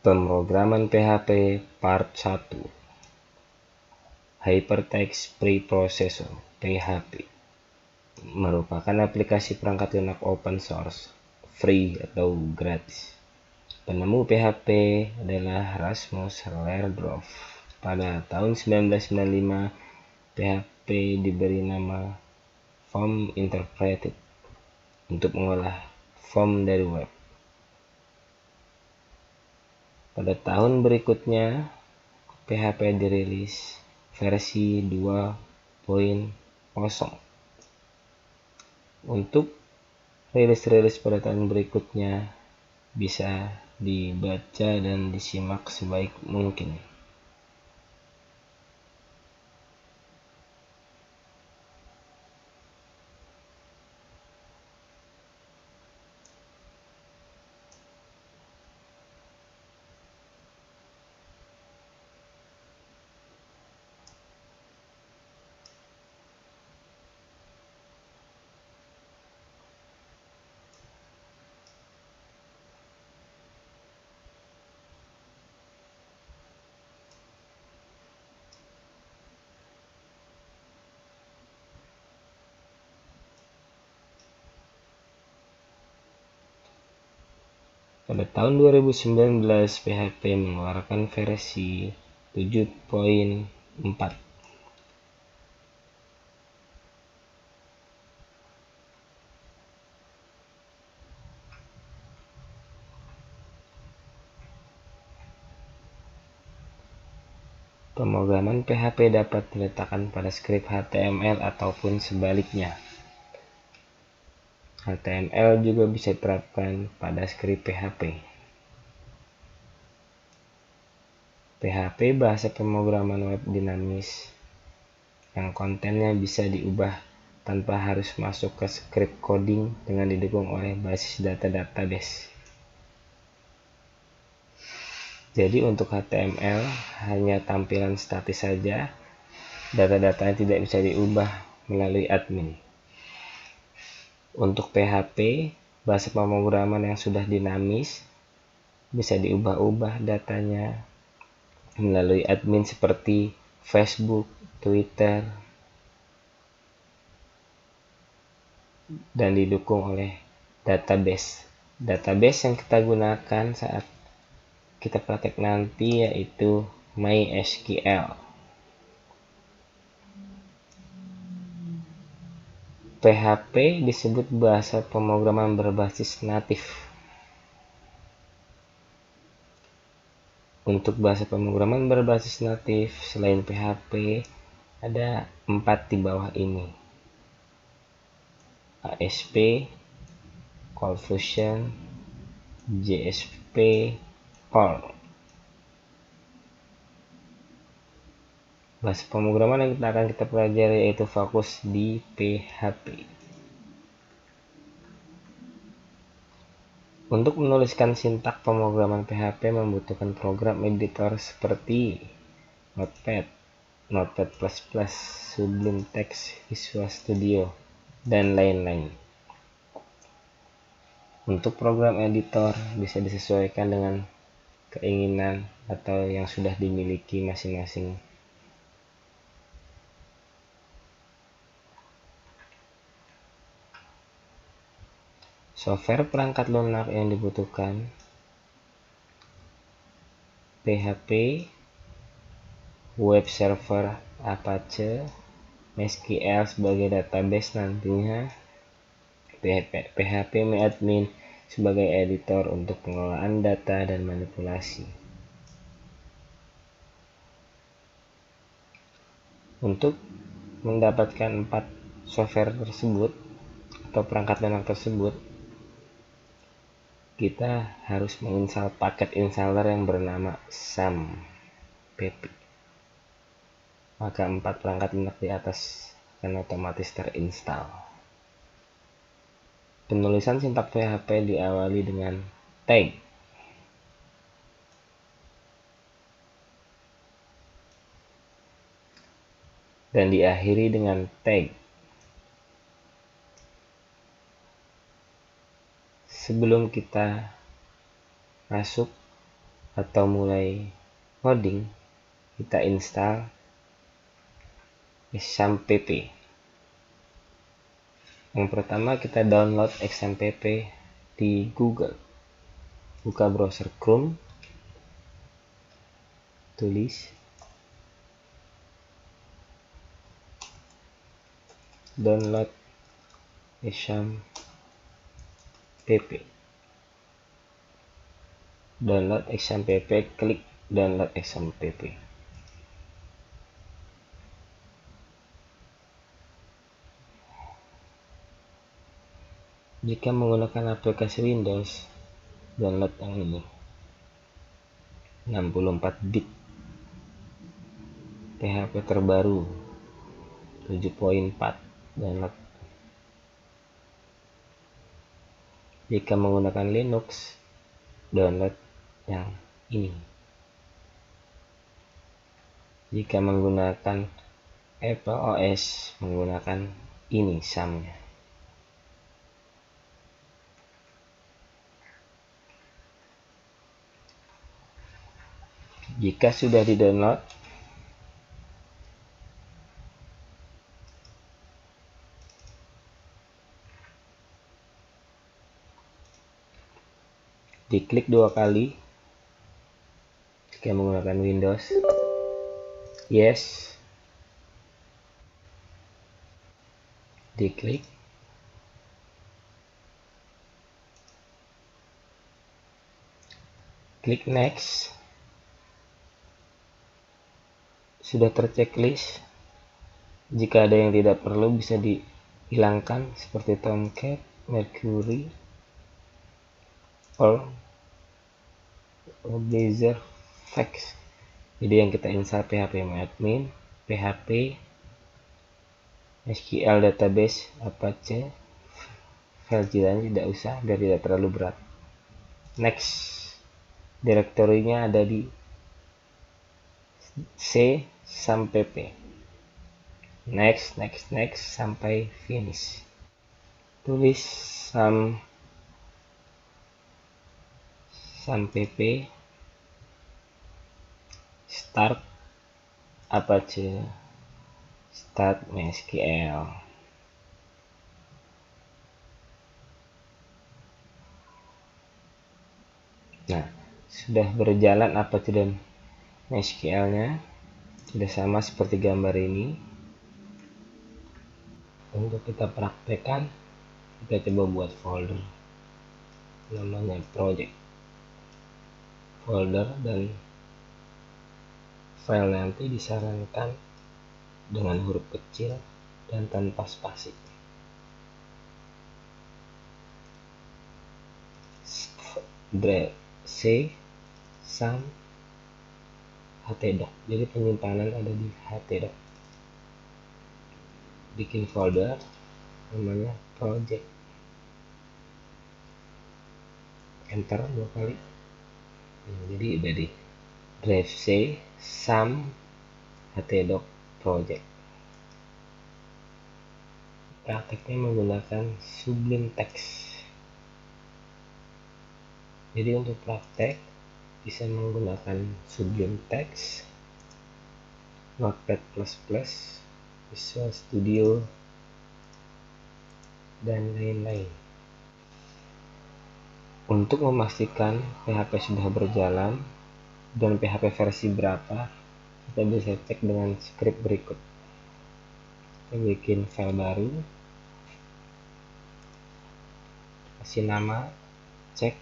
Pemrograman PHP Part 1. Hypertext Preprocessor (PHP) merupakan aplikasi perangkat lunak open source, free atau gratis. Penemu PHP adalah Rasmus Lerdorf. Pada tahun 1995, PHP diberi nama Form Interpreted untuk mengolah form dari web. Pada tahun berikutnya, PHP dirilis versi 2.0. Untuk rilis-rilis pada tahun berikutnya bisa dibaca dan disimak sebaik mungkin. Pada tahun 2019, PHP mengeluarkan versi 7.4. Pemrograman PHP dapat diletakkan pada skrip HTML ataupun sebaliknya. HTML juga bisa diterapkan pada skrip PHP. PHP bahasa pemrograman web dinamis yang kontennya bisa diubah tanpa harus masuk ke skrip coding dengan didukung oleh basis data database. Jadi untuk HTML hanya tampilan statis saja, data-datanya tidak bisa diubah melalui admin. Untuk PHP, bahasa pemrograman yang sudah dinamis, bisa diubah-ubah datanya melalui admin seperti Facebook, Twitter, dan didukung oleh database. Database yang kita gunakan saat kita praktek nanti yaitu MySQL. PHP disebut bahasa pemrograman berbasis natif. Untuk bahasa pemrograman berbasis natif selain PHP ada 4 di bawah ini: ASP, ColdFusion, JSP, Perl. Bahasa pemrograman yang akan kita pelajari yaitu fokus di PHP. Untuk menuliskan sintak pemrograman PHP membutuhkan program editor seperti Notepad, Notepad++, Sublime Text, Visual Studio, dan lain-lain. Untuk program editor bisa disesuaikan dengan keinginan atau yang sudah dimiliki masing-masing. Software perangkat lunak yang dibutuhkan: PHP, web server Apache, MySQL sebagai database nantinya, PHP MyAdmin sebagai editor untuk pengelolaan data dan manipulasi. Untuk mendapatkan 4 software tersebut atau perangkat lunak tersebut, kita harus menginstal paket installer yang bernama SAM-pp. Maka 4 perangkat lunak di atas akan otomatis terinstall. Penulisan sintak PHP diawali dengan tag. Dan diakhiri dengan tag. Sebelum kita masuk atau mulai coding, kita install XAMPP. Yang pertama kita download XAMPP di Google. Buka browser Chrome, tulis download XAMPP. Download XAMPP, klik download XAMPP. Jika menggunakan aplikasi Windows, download yang ini 64 bit PHP terbaru 7.4, download. Jika menggunakan Linux, download yang ini. Jika menggunakan Apple OS, menggunakan ini SAM-nya. Jika sudah di-download, diklik 2 kali. Jika menggunakan Windows, yes, diklik. Klik next. Sudah terchecklist. Jika ada yang tidak perlu bisa dihilangkan seperti Tomcat, Mercury, or Blazor Fax. Jadi yang kita install phpMyAdmin, PHP, SQL database, Apache, FileZilla tidak usah biar tidak terlalu berat. Next, direktorinya ada di C sampai P. Next sampai finish. Tulis sampai P, start Apache, start MySQL. Nah, sudah berjalan Apache dan MySQL-nya, sudah sama seperti gambar ini. Untuk kita praktekkan, kita coba buat folder namanya project, folder, dan file nanti disarankan dengan huruf kecil dan tanpa spasi. C sam htdoc, jadi penyimpanan ada di htdoc. Bikin folder namanya project, enter 2 kali. Jadi udah di drive C sam htdoc project. Prakteknya menggunakan Sublime Text. Jadi untuk praktek bisa menggunakan Sublime Text, Notepad++, Visual Studio, dan lain-lain. Untuk memastikan PHP sudah berjalan dan PHP versi berapa, kita bisa cek dengan script berikut. Kita bikin file baru, kasih nama, cek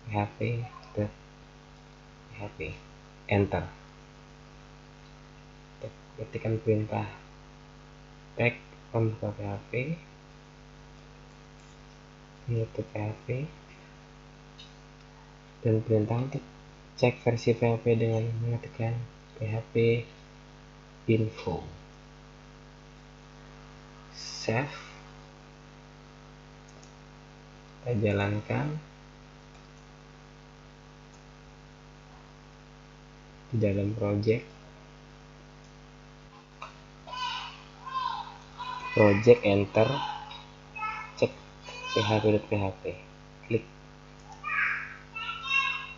php, enter. Ketikkan perintah tag pembuka PHP, menutup PHP, dan perintah untuk cek versi PHP dengan mengetikkan php info. Save, kita jalankan di dalam project, enter, cek php.php, klik.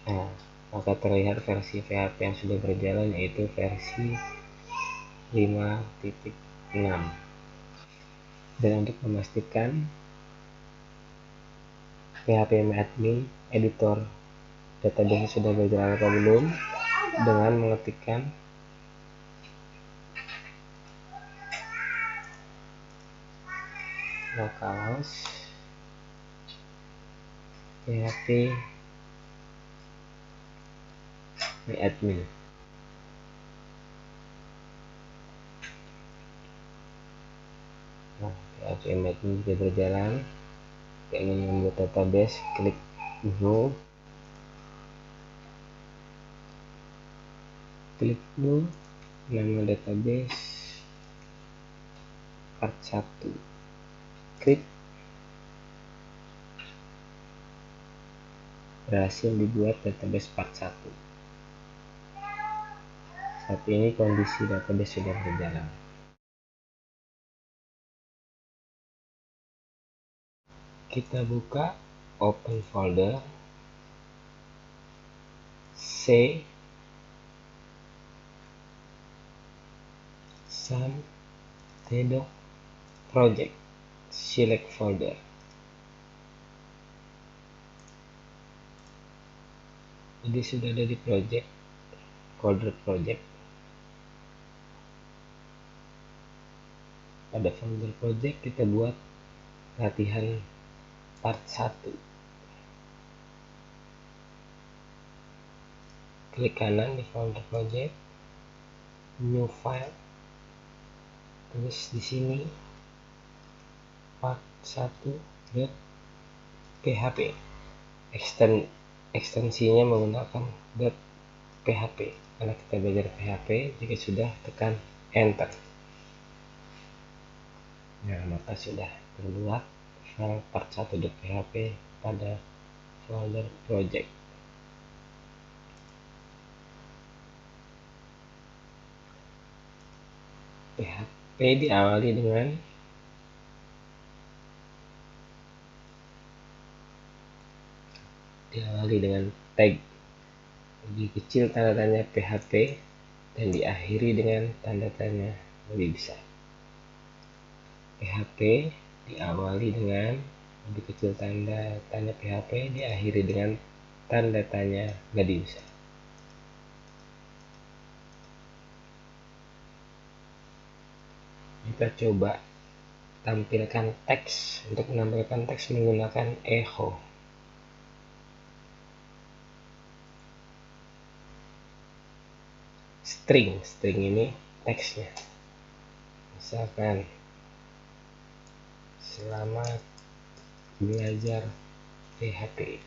Nah, maka terlihat versi PHP yang sudah berjalan, yaitu versi 5.6. Dan untuk memastikan php-admin editor database sudah berjalan atau belum, dengan mengetikkan localhost php-admin. Nah, php-admin sudah berjalan. Kita ingin membuat database, klik new, nama database part 1, klik. Berhasil dibuat database part 1. Saat ini kondisi database sudah berjalan. Kita buka open folder C sum tdoc project, select folder. Jadi sudah ada di folder project. Pada folder project kita buat latihan part 1. Klik kanan di folder project, new file, tulis di sini part 1.php. Ekstensinya menggunakan .php karena kita belajar PHP. Jika sudah, tekan enter. Nah, maka sudah terbuat file part 1.php pada folder project. PHP diawali dengan tag, lebih kecil tanda tanya PHP, dan diakhiri dengan tanda tanya lebih besar. PHP diawali dengan lebih kecil tanda tanya PHP, diakhiri dengan tanda tanya lebih besar. Kita coba tampilkan teks. Untuk menampilkan teks menggunakan echo. String ini teksnya. Misalkan selamat belajar PHP.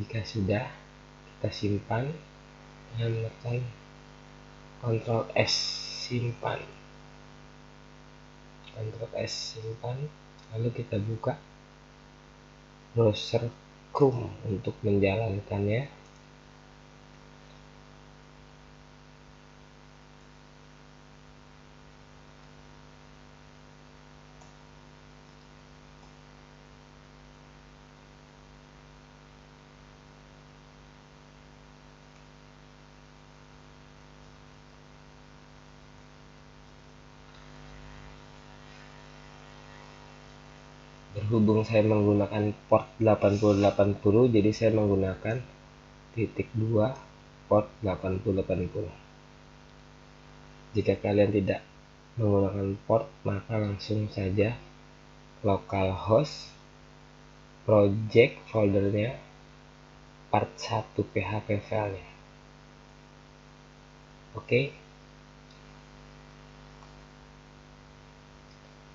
Jika sudah, kita simpan dan menekan Ctrl S simpan. Ctrl S simpan. Lalu kita buka browser Chrome untuk menjalankannya. Berhubung saya menggunakan port 8080, jadi saya menggunakan ×2 port 8080. Jika kalian tidak menggunakan port, maka langsung saja localhost project foldernya part 1 PHP filenya. Oke.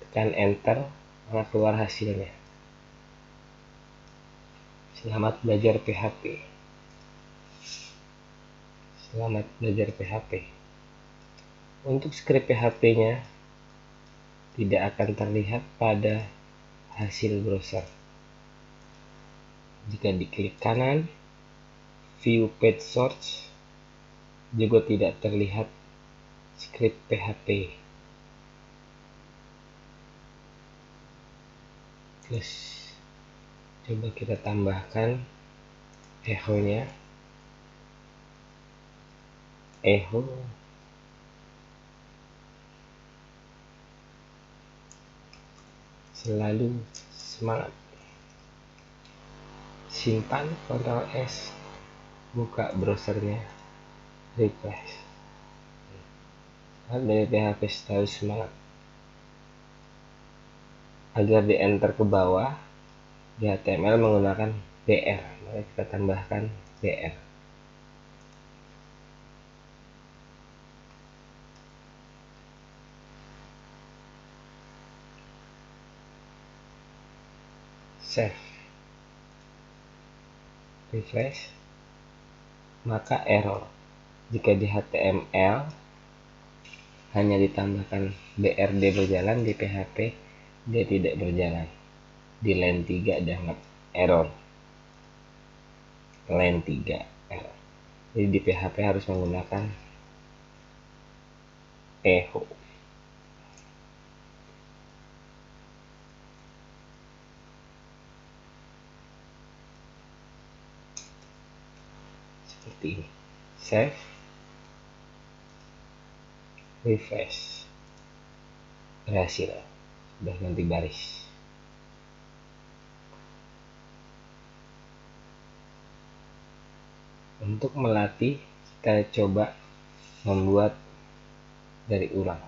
Tekan enter, maka keluar hasilnya. Selamat belajar PHP. Selamat belajar PHP. Untuk script PHP-nya tidak akan terlihat pada hasil browser. Jika diklik kanan, view page source, juga tidak terlihat script PHP. Terus coba kita tambahkan echo-nya, selalu semangat. Simpan, Ctrl S, buka browsernya, refresh. Dari PHP selalu semangat. Agar di enter ke bawah, di HTML menggunakan BR, maka kita tambahkan BR. Save, refresh, maka error. Jika di HTML hanya ditambahkan BRD berjalan, di PHP dia tidak berjalan. Di line 3 dianggap error. Line 3 error. Jadi di PHP harus menggunakan echo. Seperti ini. Save, refresh, berhasil, sudah ganti baris. Untuk melatih, kita coba membuat dari ulang.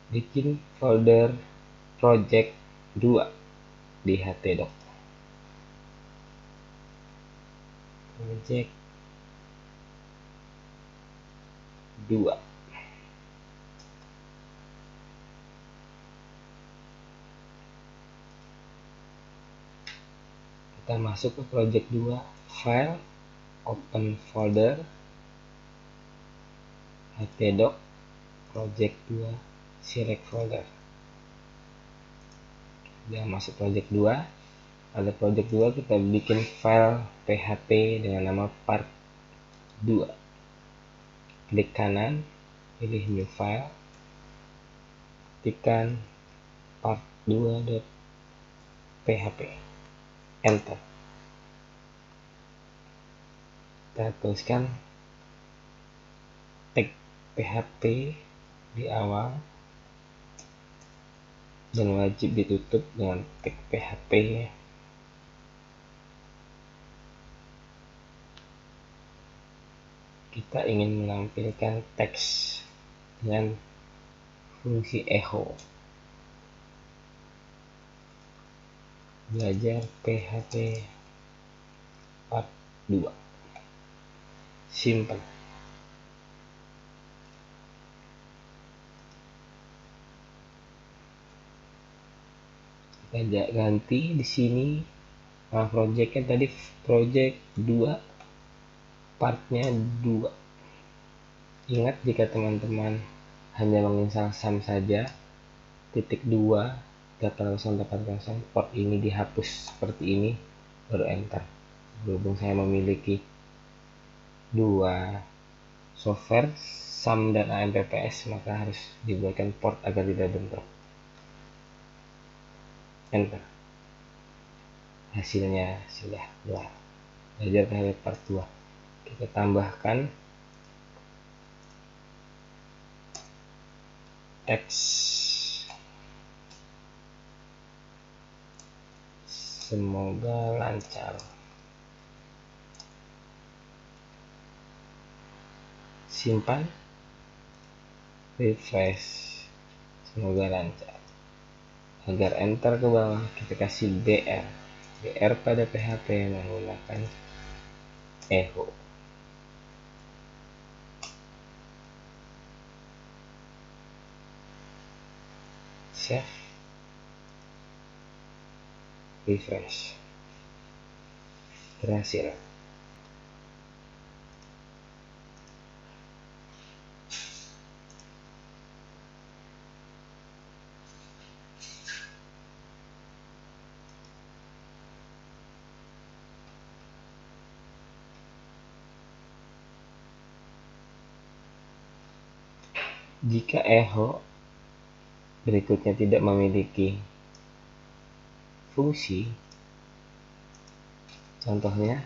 Bikin folder project 2 di htdoc. Project 2. Kita masuk ke project 2, file, open folder, htdoc, project 2, select folder. Sudah masuk project 2. Pada project 2 kita bikin file PHP dengan nama part 2. Klik kanan, pilih new file, ketikkan part2.php, enter. Kita tuliskan tag PHP di awal dan wajib ditutup dengan tag PHP. Kita ingin menampilkan teks dengan fungsi echo. Belajar PHP part 2. Simple. Kita ganti di sini. Nah, projectnya tadi project 2, partnya 2. Ingat, jika teman-teman hanya menginstal SAM saja, titik 2 8080 port ini dihapus seperti ini, baru enter. Berhubung saya memiliki 2 software, SAM dan AMPPS, maka harus dibuatkan port agar tidak bentrok. Enter. Hasilnya sudah keluar. Belajar PHP part 2. Kita tambahkan teks, semoga lancar. Simpan, refresh, semoga lancar. Agar enter ke bawah, kita kasih BR. BR pada PHP menggunakan echo. Save, refresh, berhasil. Jika echo berikutnya tidak memiliki fungsi, contohnya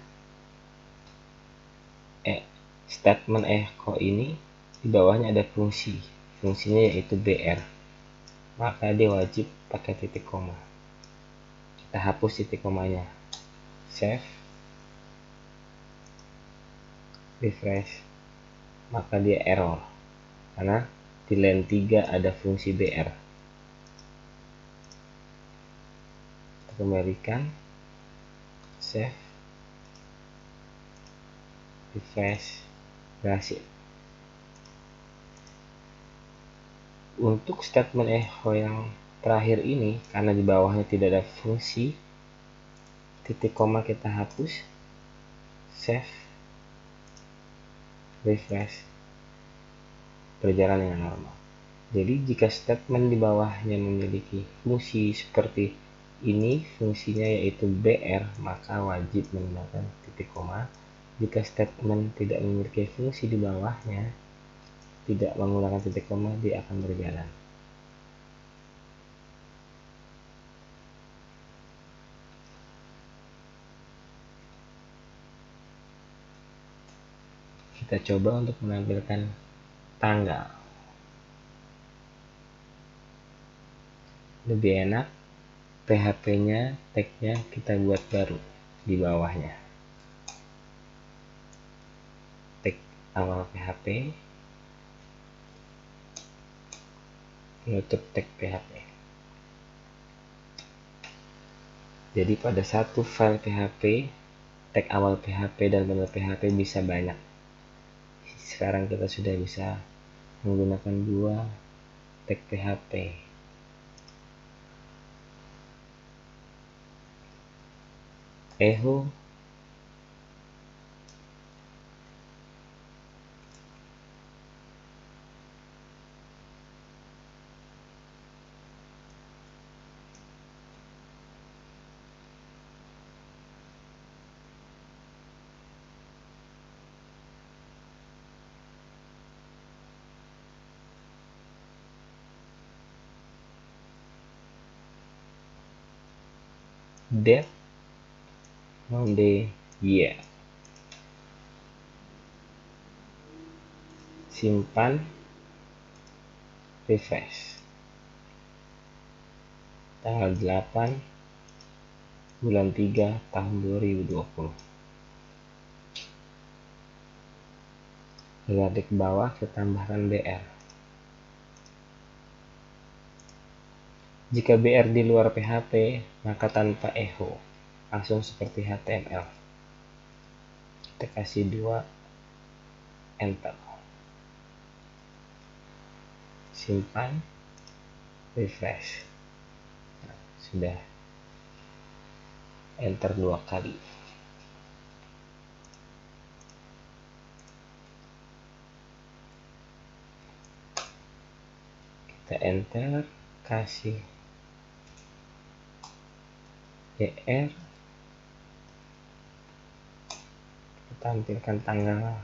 statement echo ini di bawahnya ada fungsinya yaitu br, maka dia wajib pakai titik koma. Kita hapus titik komanya, save, refresh, maka dia error karena di line 3 ada fungsi br. Kita kembalikan, save, refresh, berhasil. Untuk statement echo yang terakhir ini, karena di bawahnya tidak ada fungsi, titik koma kita hapus, save, refresh, berjalan dengan normal. Jadi jika statement di bawahnya memiliki fungsi seperti ini, fungsinya yaitu br, maka wajib menggunakan titik koma. Jika statement tidak memiliki fungsi di bawahnya, tidak menggunakan titik koma, dia akan berjalan. Kita coba untuk menampilkan tanggal. Lebih enak, PHP-nya, tag-nya kita buat baru di bawahnya. Tag awal PHP, menutup tag PHP. Jadi pada satu file PHP, tag awal PHP dan penutup PHP bisa banyak. Sekarang kita sudah bisa menggunakan dua tag PHP. Echo, date, Monday, year. Simpan, refresh. Tanggal 8 bulan 3 tahun 2020. Lalu di bawah kita tambahkan BR. Jika BR di luar PHP, maka tanpa echo, langsung seperti HTML. Kita kasih 2, enter. Simpan, refresh. Nah, sudah. Enter 2 kali. Kita enter, kasih BR, kita tampilkan tanggal.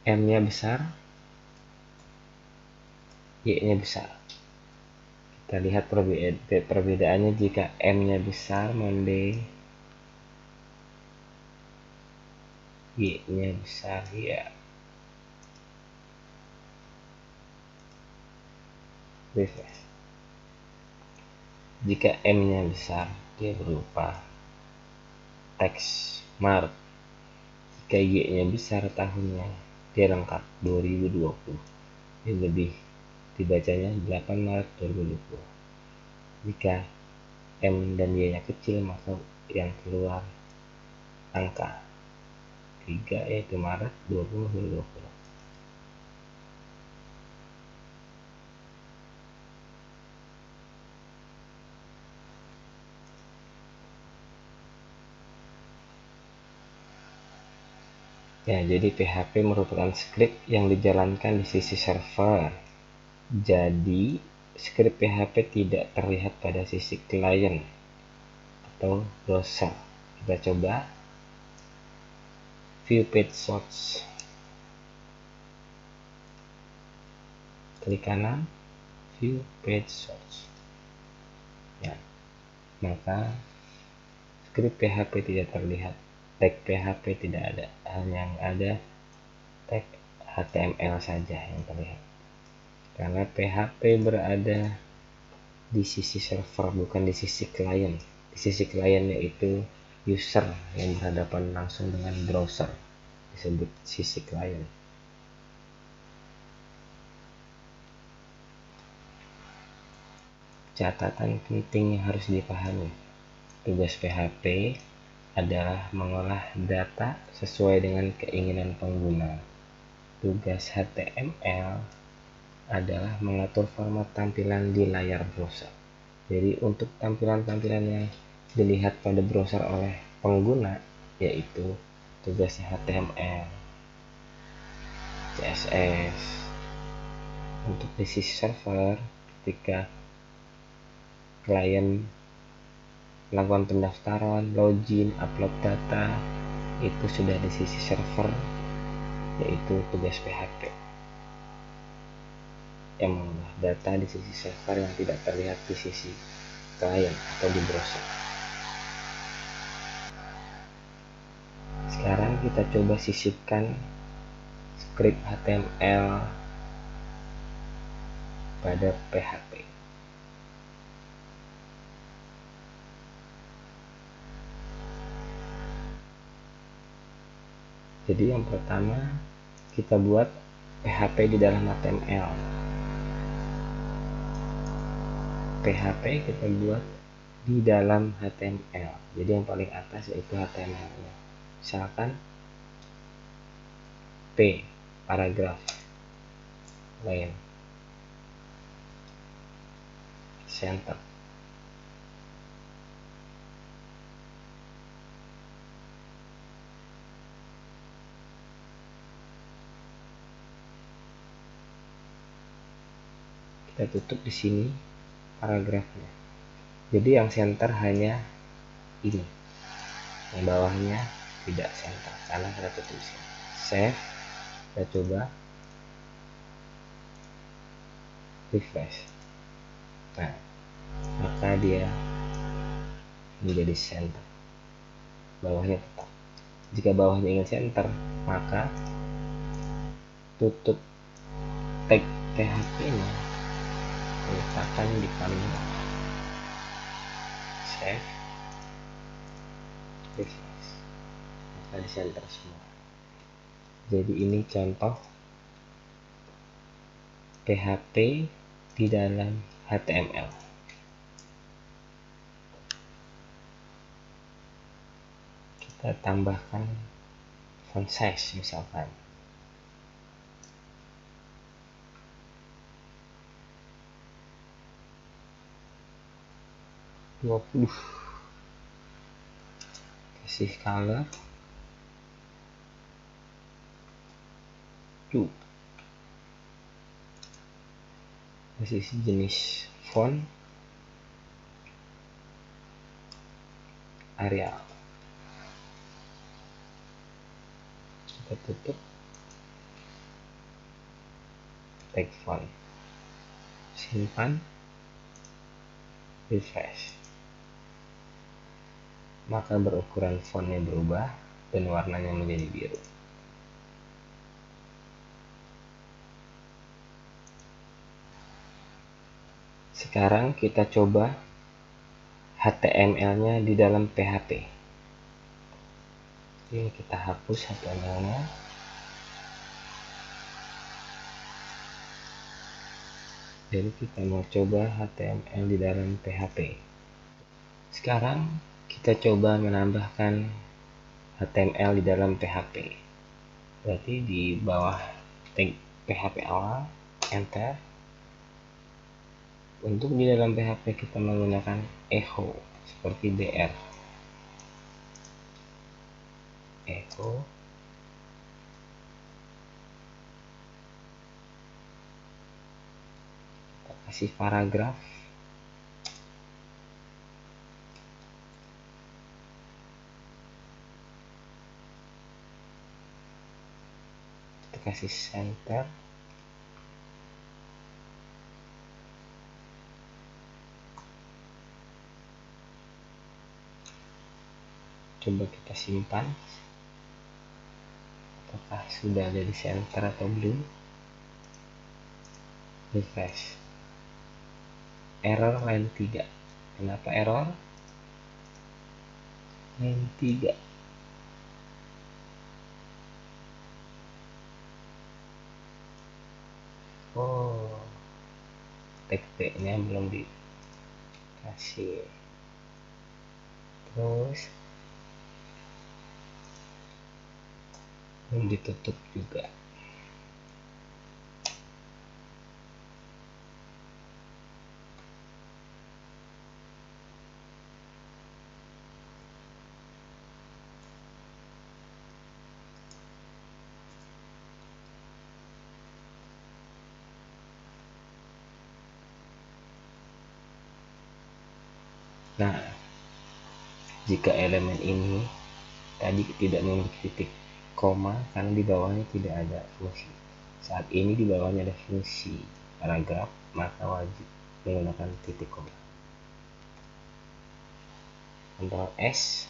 M-nya besar, Y-nya besar. Kita lihat perbedaannya jika M-nya besar, Monday, Y-nya besar, ya. Refresh. Jika M-nya besar, dia berupa teks Maret. Jika Y-nya besar, tahunnya dia lengkap 2020. Ini lebih dibacanya 8 Maret 2020. Jika M dan Y-nya kecil, maka yang keluar angka 3 yaitu Maret 2020. Ya, jadi PHP merupakan script yang dijalankan di sisi server. Jadi, script PHP tidak terlihat pada sisi klien. atau browser. Kita coba view page source, klik kanan, view page source. Ya, maka script PHP tidak terlihat, tag PHP tidak ada, hanya yang ada tag HTML saja yang terlihat. Karena PHP berada di sisi server, bukan di sisi klien. Di sisi klien yaitu user yang berhadapan langsung dengan browser, disebut sisi klien. Catatan penting yang harus dipahami. Tugas PHP adalah mengolah data sesuai dengan keinginan pengguna. Tugas HTML adalah mengatur format tampilan di layar browser. Jadi untuk tampilan-tampilan yang dilihat pada browser oleh pengguna, yaitu tugasnya HTML, CSS. Untuk di sisi server, ketika klien melakukan pendaftaran, login, upload data, itu sudah di sisi server, yaitu tugas PHP yang mengolah data di sisi server yang tidak terlihat di sisi klien atau di browser. Sekarang kita coba sisipkan script HTML pada PHP. Jadi yang pertama kita buat PHP di dalam HTML. PHP kita buat di dalam HTML. Jadi yang paling atas yaitu HTML-nya. Misalkan P, paragraf, lain, center. Kita tutup di sini paragrafnya. Jadi yang center hanya ini, yang bawahnya tidak center karena kita tutup sini. Save, kita coba refresh. Nah, maka dia menjadi center, bawahnya tetap. Jika bawahnya ingin center, maka tutup tag PHP-nya, letakkan di paling bawah. Save, refresh, maka di center semua. Jadi ini contoh PHP di dalam HTML. Kita tambahkan font size misalkan 20, kasih color 2, kasih jenis font Arial. Kita tutup tag font, simpan, refresh, maka berukuran fontnya berubah dan warnanya menjadi biru. Sekarang kita coba HTML-nya di dalam PHP. Ini kita hapus HTML-nya. Jadi kita mau coba HTML di dalam PHP. Sekarang kita coba menambahkan HTML di dalam PHP. Berarti di bawah tag PHP awal, enter. Untuk di dalam PHP kita menggunakan echo seperti BR. Echo, kita kasih paragraf, kasih center. Coba kita simpan, apakah sudah ada di center atau belum. Refresh. Error line 3. Kenapa error? Line 3. Oh, tag T nya belum dikasih. Terus belum ditutup juga. Nah, jika elemen ini tadi tidak memiliki titik koma karena di bawahnya tidak ada fungsi. Saat ini di bawahnya ada fungsi paragraf, maka wajib menggunakan titik koma. Ctrl S,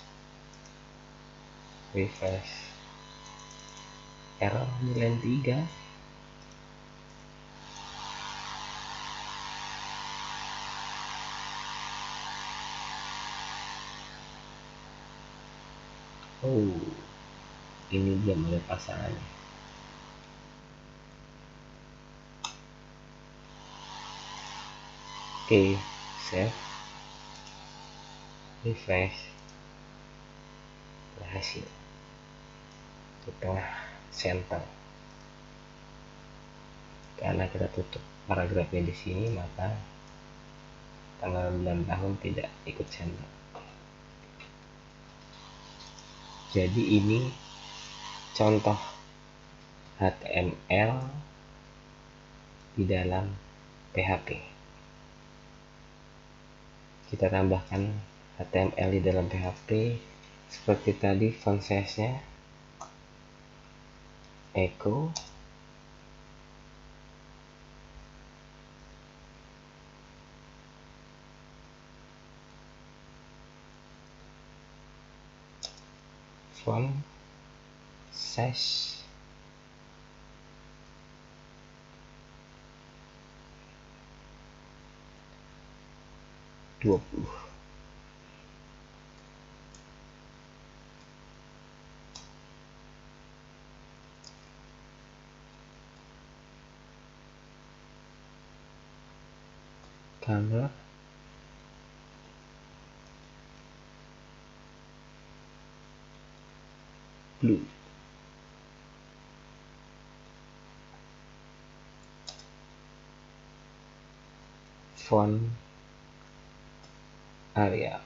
refresh. Error di line 3. Oh, ini dia mulai pasangannya. Oke, save, refresh, berhasil. Kita center. Karena kita tutup paragrafnya di sini, maka tanggal bulan tahun tidak ikut center. Jadi ini contoh HTML di dalam PHP. Kita tambahkan HTML di dalam PHP seperti tadi, font size-nya echo, font size 20. Color blue. Font Arial.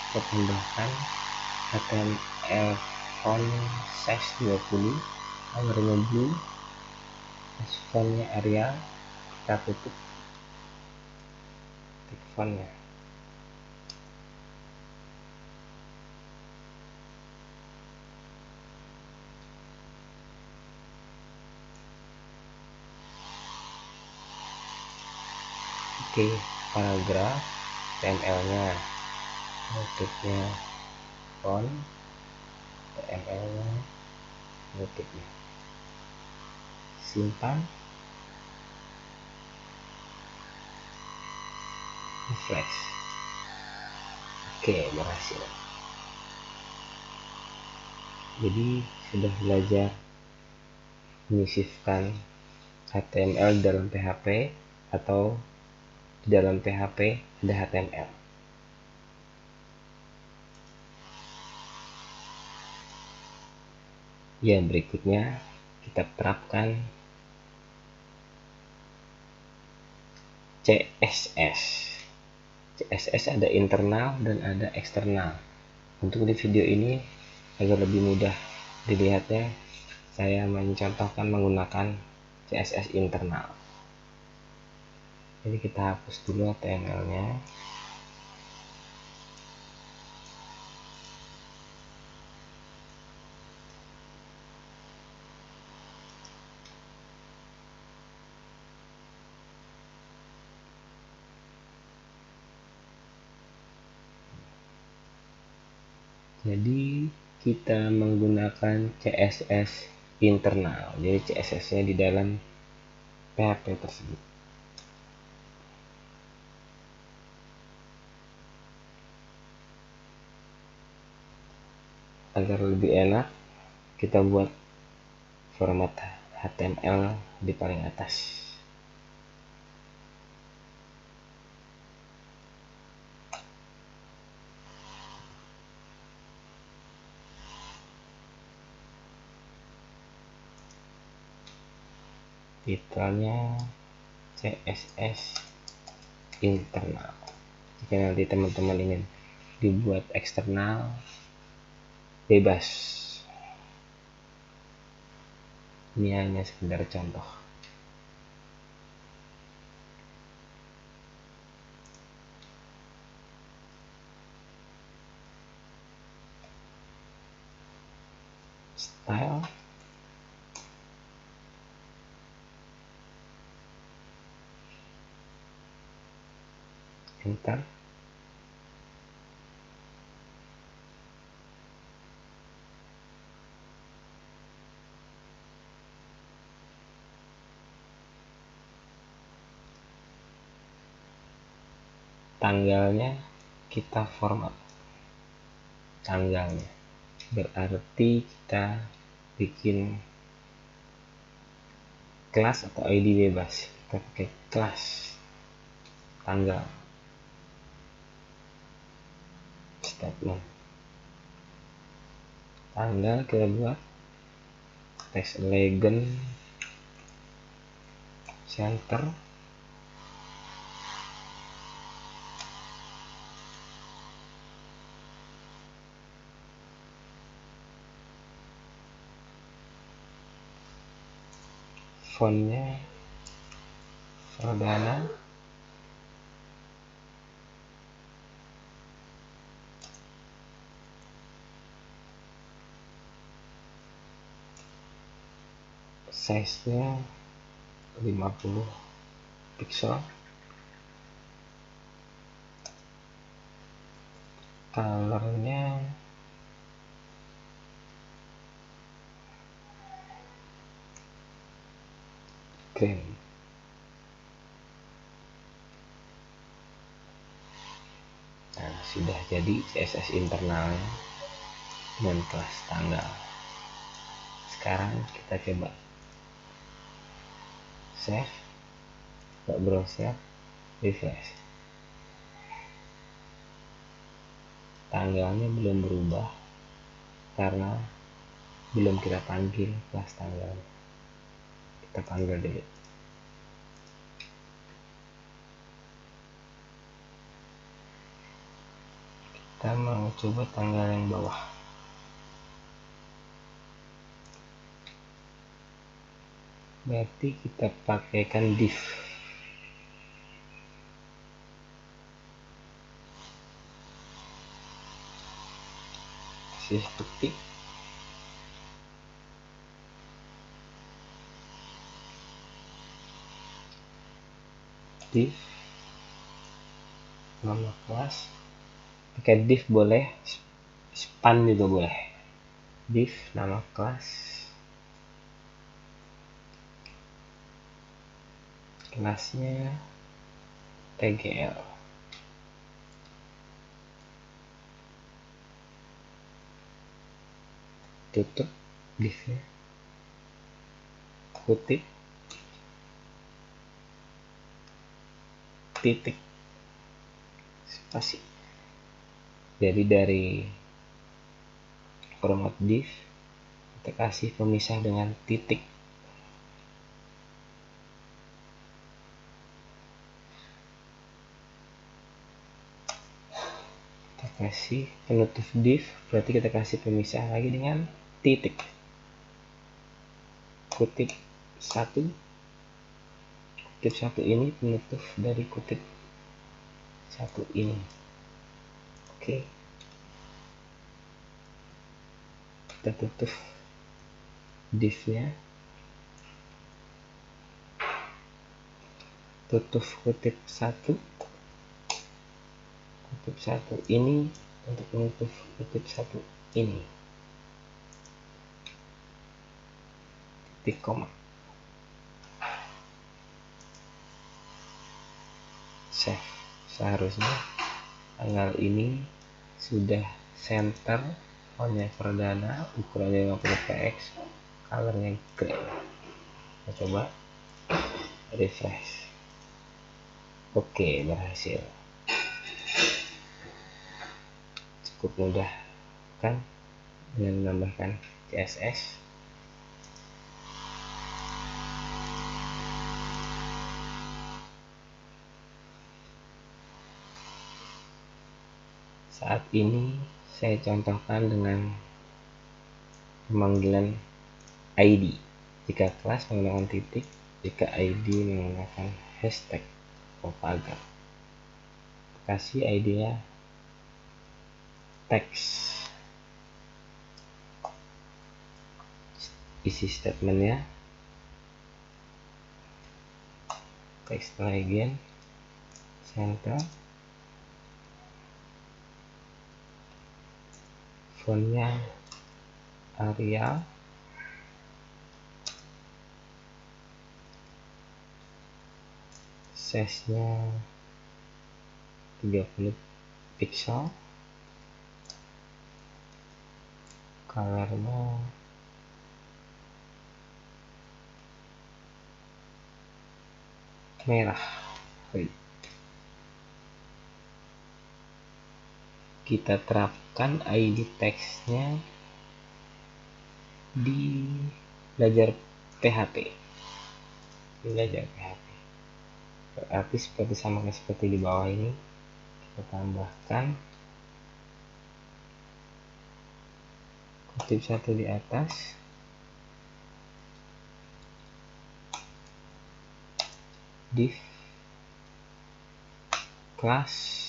Kita tambahkan HTML font size 20, colornya blue, fontnya Arial. Kita tutup titik fontnya. Oke, paragraf HTML-nya, motifnya font, HTML-nya, motifnya. Simpan, refresh. Oke, berhasil. Jadi sudah belajar menyisipkan HTML dalam PHP atau di dalam PHP ada HTML. Yang berikutnya kita terapkan CSS. CSS ada internal dan ada eksternal. Untuk di video ini agar lebih mudah dilihatnya, saya mencontohkan menggunakan CSS internal. Jadi kita hapus dulu HTML-nya. Jadi kita menggunakan CSS internal. Jadi CSS-nya di dalam PHP tersebut. Agar lebih enak, kita buat format HTML di paling atas. Titelnya CSS internal. Jika nanti teman-teman ingin dibuat eksternal, bebas. Ini hanya sekedar contoh. Style, enter. Tanggalnya kita format. Tanggalnya berarti kita bikin kelas atau ID bebas. Kita pakai kelas tanggal statement. Tanggal kita buat text legend center, fontnya Verdana, size-nya 50 pixel, color-nya green. Nah, sudah jadi CSS internalnya dan kelas tanggal. Sekarang kita coba save, buka browser, refresh. Tanggalnya belum berubah karena belum kita panggil kelas tanggalnya. Kita panggil dulu. Kita mau coba tanggal yang bawah. Berarti kita pakaikan div. Seperti div nama kelas, pakai div boleh, span juga boleh. Div nama kelas, kelasnya TGL. tutup divnya, kutip, titik, spasi. Jadi dari format div kita kasih pemisah dengan titik. Kita kasih penutup div, berarti kita kasih pemisah lagi dengan titik. Kutip satu ini penutup dari kutip satu ini. Oke, kita tutup divnya, tutup kutip satu ini untuk menutup kutip satu ini, titik koma, save. Seharusnya tanggal ini sudah center, fontnya Verdana, ukurannya 50 px, colornya grey. Kita coba refresh. Oke, berhasil. Cukup mudah kan dengan menambahkan CSS. Saat ini saya contohkan dengan pemanggilan ID. Jika kelas menggunakan titik, jika ID menggunakan hashtag atau pagar. Kasih ID-nya teks. Isi statementnya text legend center, fontnya Arial, size-nya 30 pixel, colornya merah. Kita terapkan ID teksnya di belajar PHP. Berarti seperti sama seperti di bawah ini. Kita tambahkan kutip satu di atas, div class,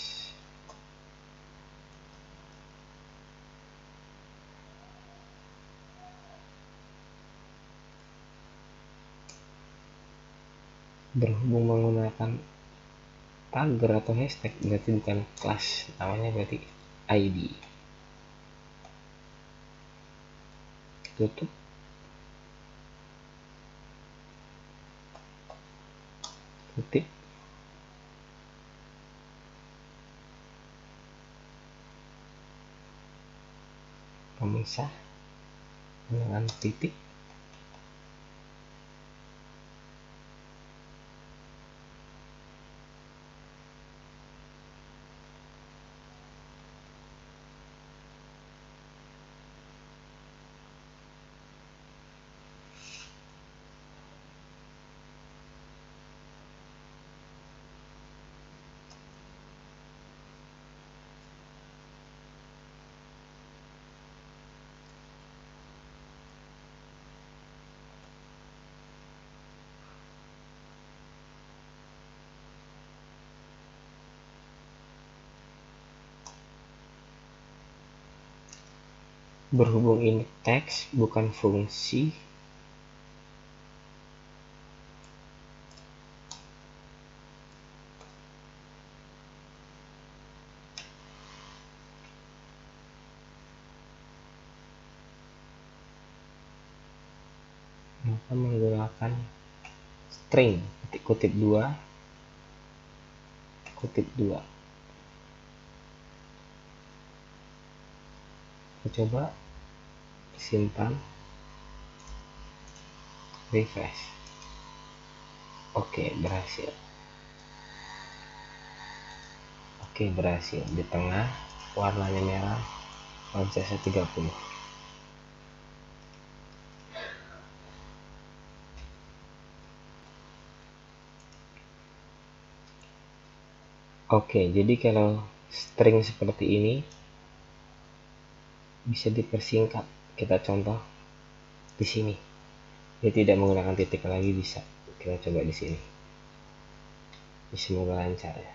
berhubung menggunakan pagar atau hashtag berarti bukan kelas, namanya berarti ID. Tutup, kutip, pemisah dengan titik, berhubung ini teks bukan fungsi, maka menggunakan string kutip 2 kutip 2. Kita coba simpan, refresh. Oke, berhasil. Oke, berhasil. Di tengah warnanya merah, font size 30. Oke, jadi kalau string seperti ini bisa dipersingkat. Kita contoh di sini. Dia tidak menggunakan titik lagi, bisa. Kita coba di sini. Semoga lancar ya.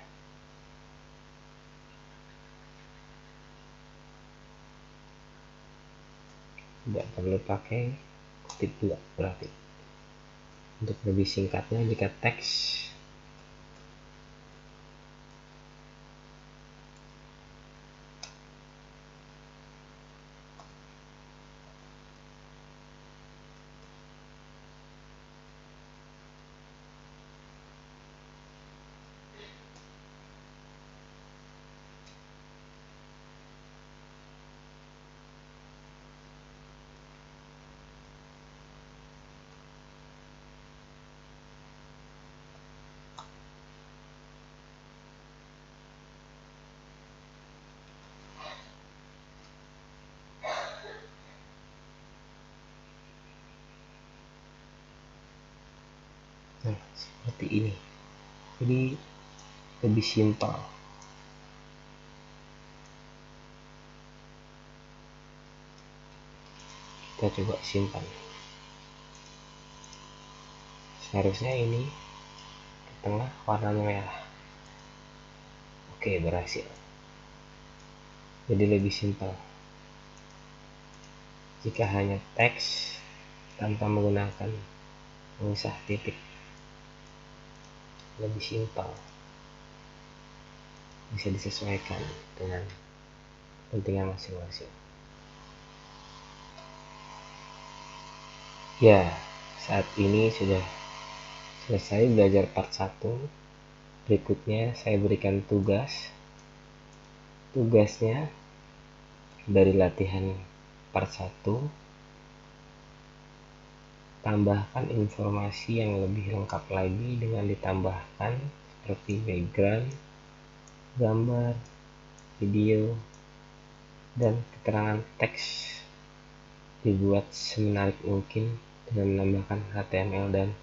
Tidak perlu pakai kutip dua berarti. Untuk lebih singkatnya, jika teks seperti ini, jadi lebih simpel. Kita coba simpan. Seharusnya ini di tengah warnanya merah. Oke, berhasil. Jadi lebih simpel. Jika hanya teks tanpa menggunakan pengisah titik, lebih simpel, bisa disesuaikan dengan kepentingan masing-masing. Ya, saat ini sudah selesai belajar part 1. Berikutnya saya berikan tugasnya dari latihan part 1. Tambahkan informasi yang lebih lengkap lagi dengan ditambahkan seperti background, gambar, video, dan keterangan teks. Dibuat semenarik mungkin dengan menambahkan HTML dan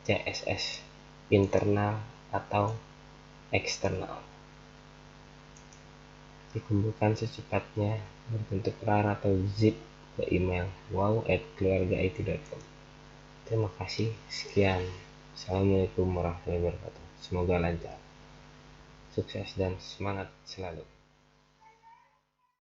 CSS internal atau eksternal. Dikumpulkan secepatnya berbentuk RAR atau zip ke email wow@keluargaIT.com. Terima kasih. Sekian. Assalamualaikum warahmatullahi wabarakatuh. Semoga lancar, sukses, dan semangat selalu.